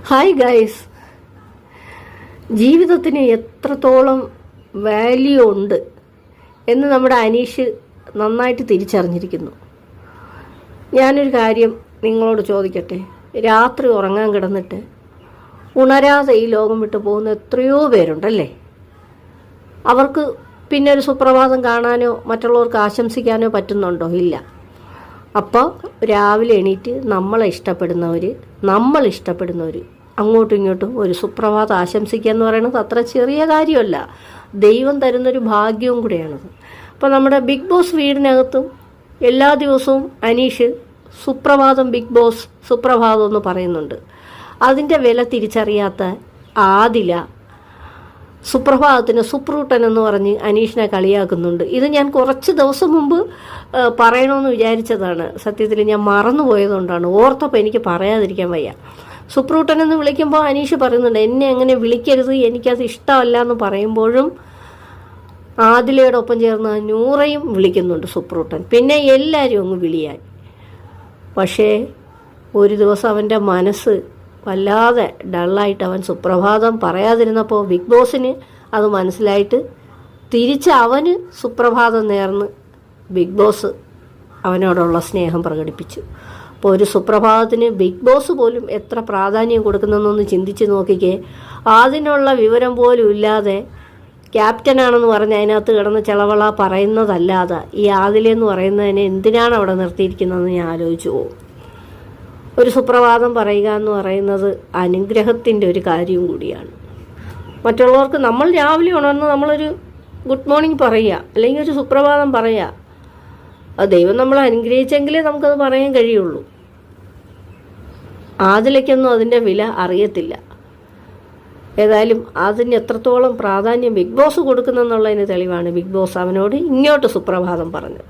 Hi guys, ജീവിതത്തിന് എത്രത്തോളം value ഉണ്ട് എന്ന് നമ്മുടെ അനീഷ് നന്നായിട്ട് തിരിച്ചറിഞ്ഞിരിക്കുന്നു. ഞാനൊരു കാര്യം നിങ്ങളോട് ചോദിക്കട്ടെ. രാത്രി ഉറങ്ങാൻ കിടന്നിട്ട് ഉണരാതെ ഈ ലോകം വിട്ടു പോകുന്ന എത്രയോ പേരുണ്ടല്ലേ? അവർക്ക് പിന്നെ ഒരു സുപ്രഭാതം കാണാനോ മറ്റുള്ളവർക്ക് ആശംസിക്കാനോ പറ്റുന്നുണ്ടോ? ഇല്ല. അപ്പോൾ രാവിലെ എണീറ്റ് നമ്മൾ ഇഷ്ടപ്പെടുന്നവർ അങ്ങോട്ടും ഇങ്ങോട്ടും ഒരു സുപ്രഭാതം ആശംസിക്കുക എന്ന് പറയുന്നത് അത്ര ചെറിയ കാര്യമല്ല. ദൈവം തരുന്നൊരു ഭാഗ്യവും കൂടെയാണത്. അപ്പോൾ നമ്മുടെ ബിഗ് ബോസ് വീടിനകത്തും എല്ലാ ദിവസവും അനീഷ് സുപ്രഭാതം, ബിഗ് ബോസ് സുപ്രഭാതം എന്ന് പറയുന്നുണ്ട്. അതിൻ്റെ വില തിരിച്ചറിയാത്ത ആദില സുപ്രഭാതത്തിന് സുപ്രൂട്ടൻ എന്ന് പറഞ്ഞ് അനീഷിനെ കളിയാക്കുന്നുണ്ട്. ഇത് ഞാൻ കുറച്ച് ദിവസം മുമ്പ് പറയണമെന്ന് വിചാരിച്ചതാണ്. സത്യത്തിൽ ഞാൻ മറന്നുപോയതുകൊണ്ടാണ്. ഓർത്തപ്പോൾ എനിക്ക് പറയാതിരിക്കാൻ വയ്യ. സുപ്രൂട്ടൻ എന്ന് വിളിക്കുമ്പോൾ അനീഷ് പറയുന്നുണ്ട്, എന്നെ അങ്ങനെ വിളിക്കരുത്, എനിക്കത് ഇഷ്ടമല്ല എന്ന് പറയുമ്പോഴും ആദിലയുടെ ഒപ്പം ചേർന്ന് നൂറയും വിളിക്കുന്നുണ്ട് സുപ്രൂട്ടൻ. പിന്നെ എല്ലാവരും അങ്ങ് വിളിയായി. പക്ഷേ ഒരു ദിവസം അവൻ്റെ മനസ്സ് വല്ലാതെ ഡള്ളായിട്ട് അവൻ സുപ്രഭാതം പറയാതിരുന്നപ്പോൾ ബിഗ് ബോസിന് അത് മനസ്സിലായിട്ട് തിരിച്ച് അവന് സുപ്രഭാതം നേർന്ന് ബിഗ് ബോസ് അവനോടുള്ള സ്നേഹം പ്രകടിപ്പിച്ചു. അപ്പോൾ ഒരു സുപ്രഭാതത്തിന് ബിഗ് ബോസ് പോലും എത്ര പ്രാധാന്യം കൊടുക്കുന്നതെന്നൊന്ന് ചിന്തിച്ച് നോക്കിക്കേ. അതിനുള്ള വിവരം പോലും ഇല്ലാതെ ക്യാപ്റ്റനാണെന്ന് പറഞ്ഞ് അതിനകത്ത് കിടന്ന് ചെളവള പറയുന്നതല്ലാതെ ഈ ആദിലെന്ന് പറയുന്നതിനെ എന്തിനാണ് അവിടെ നിർത്തിയിരിക്കുന്നതെന്ന് ഞാൻ ആലോചിച്ചു പോകും. ഒരു സുപ്രഭാതം പറയുക എന്ന് പറയുന്നത് അനുഗ്രഹത്തിൻ്റെ ഒരു കാര്യവും കൂടിയാണ്. മറ്റുള്ളവർക്ക് നമ്മൾ രാവിലെ ഉണർന്ന് നമ്മളൊരു ഗുഡ് മോർണിംഗ് പറയുക, അല്ലെങ്കിൽ ഒരു സുപ്രഭാതം പറയുക. അത് ദൈവം നമ്മളെ അനുഗ്രഹിച്ചെങ്കിലേ നമുക്കത് പറയാൻ കഴിയുള്ളൂ. ആദിലയ്ക്കൊന്നും അതിൻ്റെ വില അറിയത്തില്ല. ഏതായാലും അതിന് എത്രത്തോളം പ്രാധാന്യം ബിഗ് ബോസ് കൊടുക്കുന്നെന്നുള്ളതിന് തെളിവാണ് ബിഗ് ബോസ് അവനോട് ഇങ്ങോട്ട് സുപ്രഭാതം പറഞ്ഞത്.